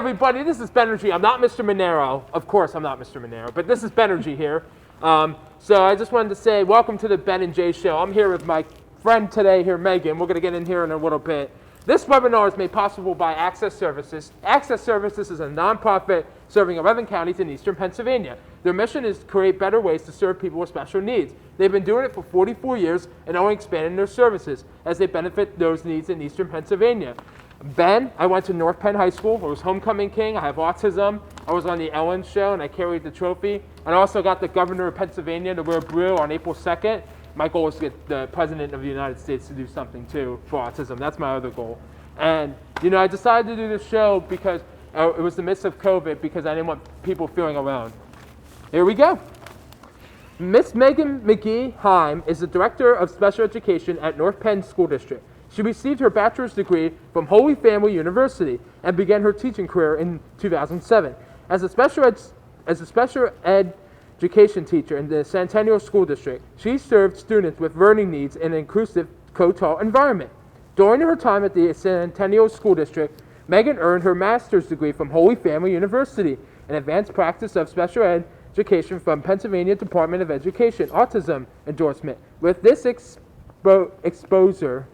everybody, this is Benergy. I'm not Mr. Monero. Of course, I'm not Mr. Monero, but this is Benergy here. So I just wanted to say welcome to the Ben and Jay Show. I'm here with my friend today here, Megan. We're going to get in here in a little bit. This webinar is made possible by Access Services. Access Services is a nonprofit serving 11 counties in eastern Pennsylvania. Their mission is to create better ways to serve people with special needs. They've been doing it for 44 years and only expanding their services as they benefit those needs in eastern Pennsylvania. Ben, I went to North Penn High School. I was homecoming king. I have autism. I was on the Ellen Show and I carried the trophy. And I also got the governor of Pennsylvania to wear blue on April 2nd. My goal is to get the President of the United States to do something too for autism. That's my other goal. And I decided to do this show because it was the midst of COVID because I didn't want people feeling alone. Here we go. Miss Megan McGee-Heim is the Director of Special Education at North Penn School District. She received her bachelor's degree from Holy Family University and began her teaching career in 2007. As a special education teacher in the Centennial School District, she served students with learning needs in an inclusive co-taught environment. During her time at the Centennial School District, Megan earned her master's degree from Holy Family University in advanced practice of special education from Pennsylvania Department of Education Autism Endorsement. With this exposure,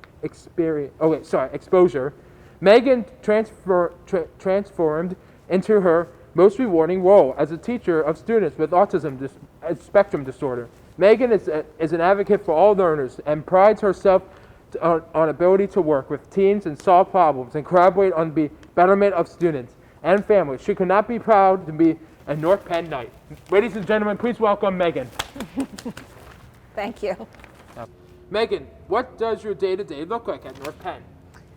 Megan transformed into her most rewarding role as a teacher of students with autism spectrum disorder. Megan is an advocate for all learners and prides herself on ability to work with teams and solve problems and collaborate on the betterment of students and families. She could not be proud to be a North Penn Knight. Ladies and gentlemen, please welcome Megan. Thank you. Megan, what does your day-to-day look like at North Penn?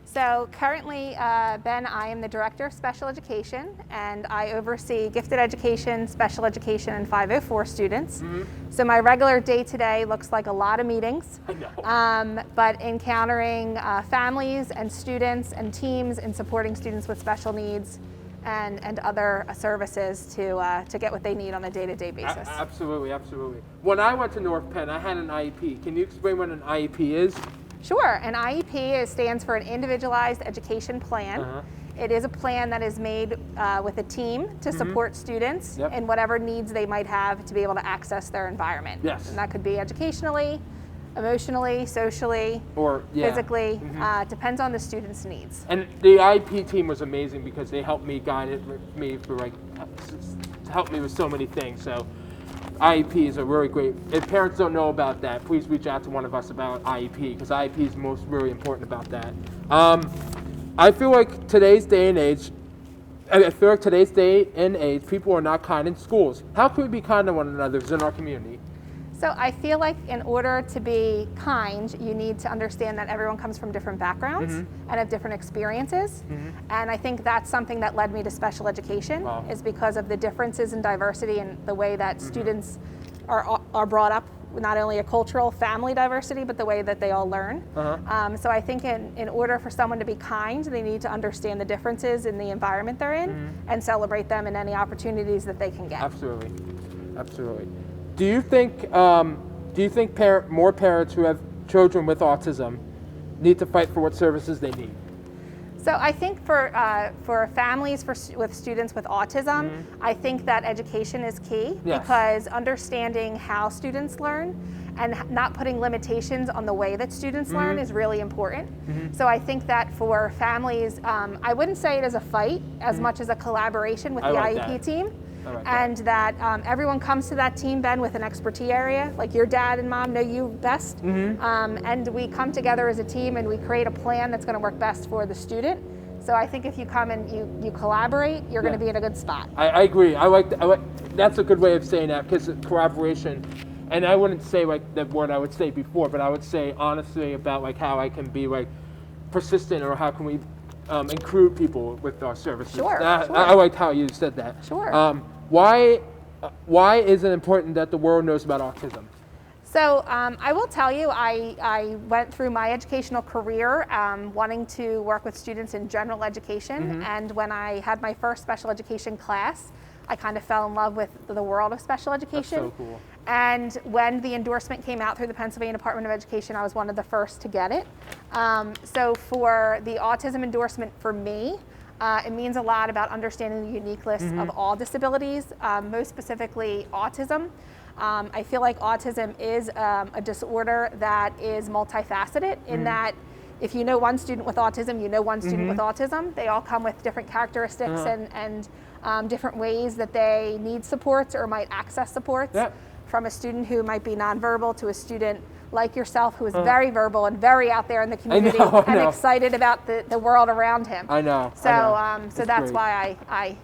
So currently, Ben, I am the Director of Special Education, and I oversee gifted education, special education, and 504 students. Mm-hmm. So my regular day-to-day looks like a lot of meetings, I know. But encountering families and students and teams and supporting students with special needs and other services to get what they need on a day-to-day basis. Absolutely, absolutely. When I went to North Penn, I had an IEP. Can you explain what an IEP is? Sure. An IEP stands for an Individualized Education Plan. Uh-huh. It is a plan that is made with a team to support students in whatever needs they might have to be able to access their environment. Yes. And that could be educationally, emotionally, socially, or physically. Depends on the student's needs. And the IEP team was amazing because they helped me, guided me for help me with so many things. So IEPs are really great. If parents don't know about that, please reach out to one of us about IEP because IEP is most really important about that. I feel like today's day and age, people are not kind in schools. How can we be kind to one another in our community? So I feel like in order to be kind, you need to understand that everyone comes from different backgrounds and have different experiences. And I think that's something that led me to special education, is because of the differences in diversity and the way that students are brought up, not only a cultural family diversity, but the way that they all learn. So I think in order for someone to be kind, they need to understand the differences in the environment they're in and celebrate them in any opportunities that they can get. Absolutely, absolutely. Do you think more parents who have children with autism need to fight for what services they need? So I think for families with students with autism, I think that education is key because understanding how students learn and not putting limitations on the way that students learn is really important. So I think that for families, I wouldn't say it as a fight as much as a collaboration with the IEP team. And that everyone comes to that team, Ben, with an expertise area, like your dad and mom know you best. And we come together as a team and we create a plan that's going to work best for the student. So I think if you come and you collaborate, you're going to be in a good spot. I agree. I like that's a good way of saying that because collaboration, and I wouldn't say like the word I would say before, but I would say honestly about like how I can be like persistent or how can we include people with our services. Sure. I like how you said that. Sure. Why is it important that the world knows about autism? So I will tell you, I went through my educational career wanting to work with students in general education, and when I had my first special education class, I kind of fell in love with the world of special education. That's so cool. And when the endorsement came out through the Pennsylvania Department of Education, I was one of the first to get it. So for the autism endorsement for me, It means a lot about understanding the uniqueness of all disabilities, most specifically autism. I feel like autism is a disorder that is multifaceted in that if you know one student with autism, you know one student with autism. They all come with different characteristics and different ways that they need supports or might access supports. From a student who might be nonverbal to a student like yourself who is very verbal and very out there in the community and excited about the world around him. I know. So that's why I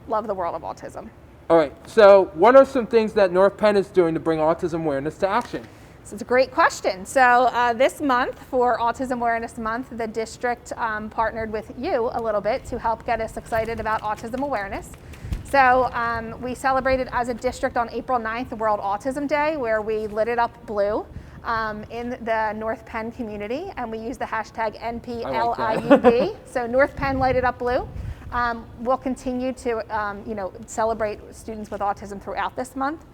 love the world of autism. All right, so what are some things that North Penn is doing to bring autism awareness to action? So it's a great question. So this month, for Autism Awareness Month, the district partnered with you a little bit to help get us excited about autism awareness. So we celebrated as a district on April 9th, the World Autism Day, where we lit it up blue in the North Penn community, and we used the hashtag NPLIUB. So North Penn Light It Up Blue. We'll continue to celebrate students with autism throughout this month.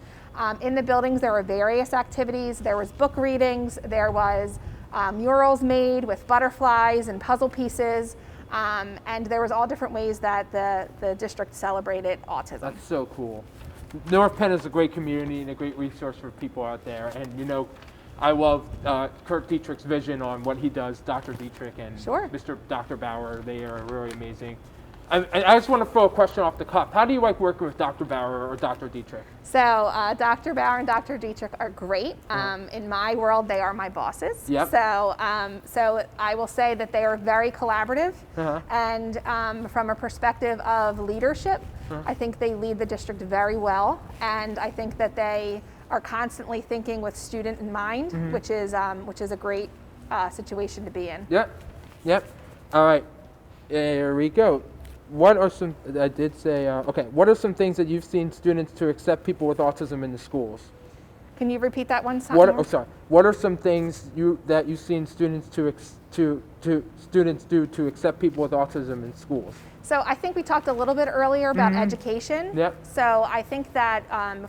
In the buildings, there were various activities. There was book readings. There was murals made with butterflies and puzzle pieces. And there was all different ways that the district celebrated autism. That's so cool. North Penn is a great community and a great resource for people out there. And I love Kurt Dietrich's vision on what he does, Dr. Dietrich and Dr. Bauer. They are really amazing. I just want to throw a question off the cuff. How do you like working with Dr. Bauer or Dr. Dietrich? So Dr. Bauer and Dr. Dietrich are great. In my world, they are my bosses. So I will say that they are very collaborative. And from a perspective of leadership, I think they lead the district very well. And I think that they are constantly thinking with student in mind, which is a great situation to be in. Yep. All right. Here we go. What are some? I did say. What are some things that you've seen students to accept people with autism in the schools? Can you repeat that one time? What are some things that you've seen students students do to accept people with autism in schools? So I think we talked a little bit earlier about education. So I think that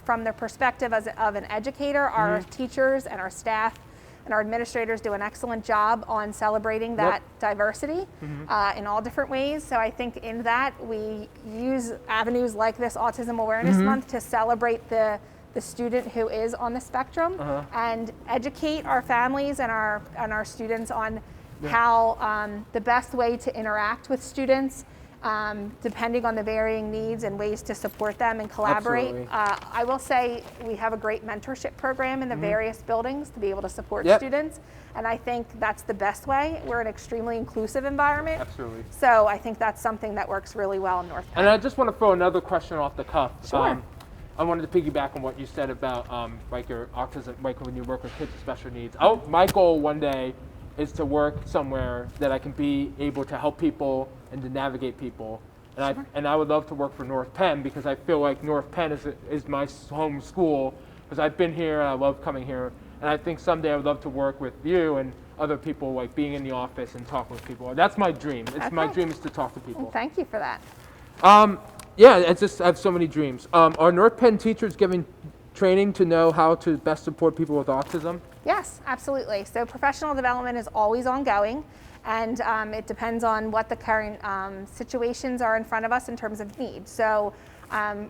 from the perspective of an educator, our teachers and our staff and our administrators do an excellent job on celebrating that diversity in all different ways. So I think in that we use avenues like this Autism Awareness Month to celebrate the student who is on the spectrum and educate our families and our students on how the best way to interact with students depending on the varying needs and ways to support them and collaborate. I will say we have a great mentorship program in the various buildings to be able to support students, and I think that's the best way. We're an extremely inclusive environment. So I think that's something that works really well in North Penn. And I just want to throw another question off the cuff. I wanted to piggyback on what you said about like your autism, like when you work with kids with special needs. My goal one day is to work somewhere that I can be able to help people and to navigate people. And I would love to work for North Penn because I feel like North Penn is my home school because I've been here and I love coming here. And I think someday I would love to work with you and other people, like being in the office and talking with people. That's my dream. My dream is to talk to people. Well, thank you for that. I have so many dreams. Are North Penn teachers giving training to know how to best support people with autism? Yes, absolutely. So professional development is always ongoing, and it depends on what the current situations are in front of us in terms of need. So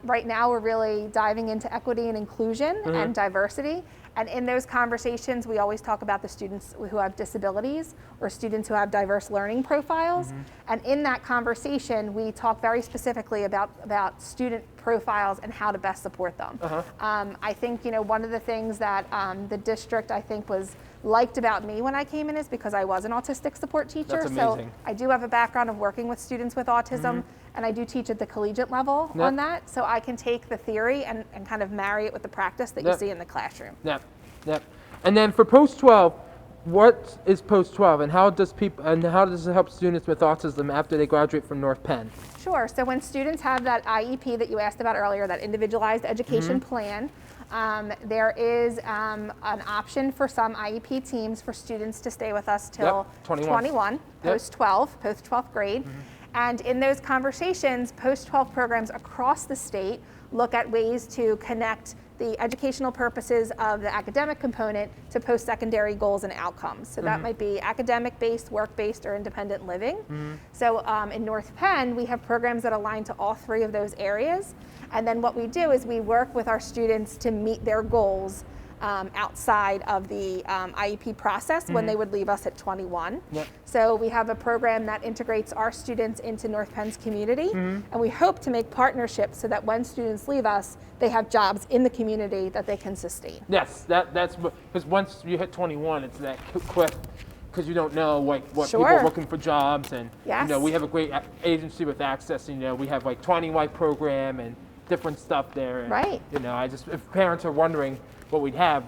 right now we're really diving into equity and inclusion and diversity. And in those conversations, we always talk about the students who have disabilities or students who have diverse learning profiles. And in that conversation, we talk very specifically about student profiles and how to best support them. I think one of the things that the district I think was liked about me when I came in is because I was an autistic support teacher. So I do have a background of working with students with autism, and I do teach at the collegiate level on that. So I can take the theory and kind of marry it with the practice that you see in the classroom. And then for post-12, what is post-12 and how does it help students with autism after they graduate from North Penn? Sure. So when students have that IEP that you asked about earlier, that individualized education plan, there is an option for some IEP teams for students to stay with us till 21, post-12, post-12th grade. And in those conversations, post-12 programs across the state look at ways to connect the educational purposes of the academic component to post-secondary goals and outcomes. So that might be academic-based, work-based, or independent living. So in North Penn, we have programs that align to all three of those areas. And then what we do is we work with our students to meet their goals outside of the IEP process when they would leave us at 21. Yep. So we have a program that integrates our students into North Penn's community, and we hope to make partnerships so that when students leave us, they have jobs in the community that they can sustain. Yes, that's because once you hit 21, it's that quick, because you don't know what people are looking for jobs, and we have a great agency with Access. We have like 20Y program and different stuff there. And, right. If parents are wondering what we'd have,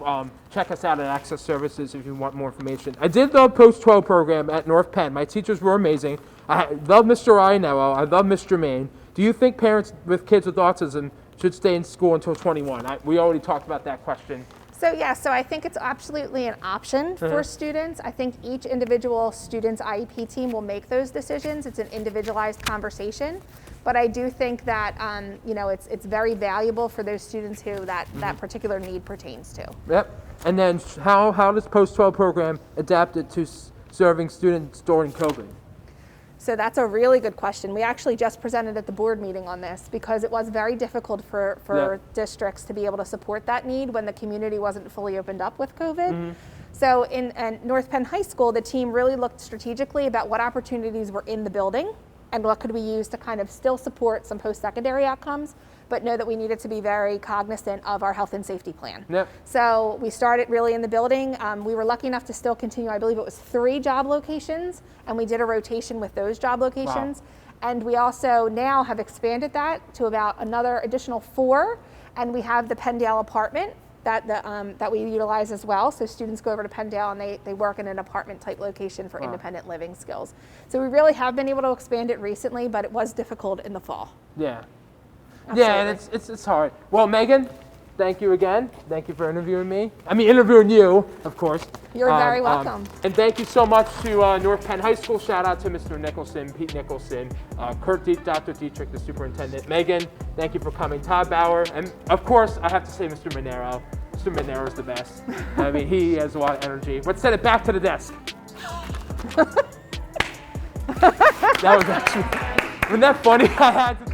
check us out at Access Services if you want more information. I did the post-12 program at North Penn. My teachers were amazing. I love Mr. Ionello. I love Mr. Main. Do you think parents with kids with autism should stay in school until 21? We already talked about that question. So I think it's absolutely an option for students. I think each individual student's IEP team will make those decisions. It's an individualized conversation. But I do think that it's very valuable for those students who that particular need pertains to. Yep. And then how does post-12 program adapt it to serving students during COVID? So that's a really good question. We actually just presented at the board meeting on this because it was very difficult for districts to be able to support that need when the community wasn't fully opened up with COVID. So in North Penn High School, the team really looked strategically about what opportunities were in the building and what could we use to kind of still support some post-secondary outcomes, but know that we needed to be very cognizant of our health and safety plan. Yep. So we started really in the building. We were lucky enough to still continue, I believe it was 3 job locations, and we did a rotation with those job locations. Wow. And we also now have expanded that to about another additional 4, and we have the Penndale apartment that we utilize as well. So students go over to Penndale and they work in an apartment type location for independent living skills. So we really have been able to expand it recently, but it was difficult in the fall. Yeah. Absolutely. Yeah, and it's hard. Well, Megan, thank you again. Thank you for interviewing me. interviewing you, of course. You're very welcome. And thank you so much to North Penn High School. Shout out to Mr. Nicholson, Pete Nicholson, Dr. Dietrich, the superintendent. Megan, thank you for coming. Todd Bauer, and of course, I have to say Mr. Monero. Mr. Monero is the best. He has a lot of energy. Let's send it back to the desk. That was actually, wasn't that funny? I had to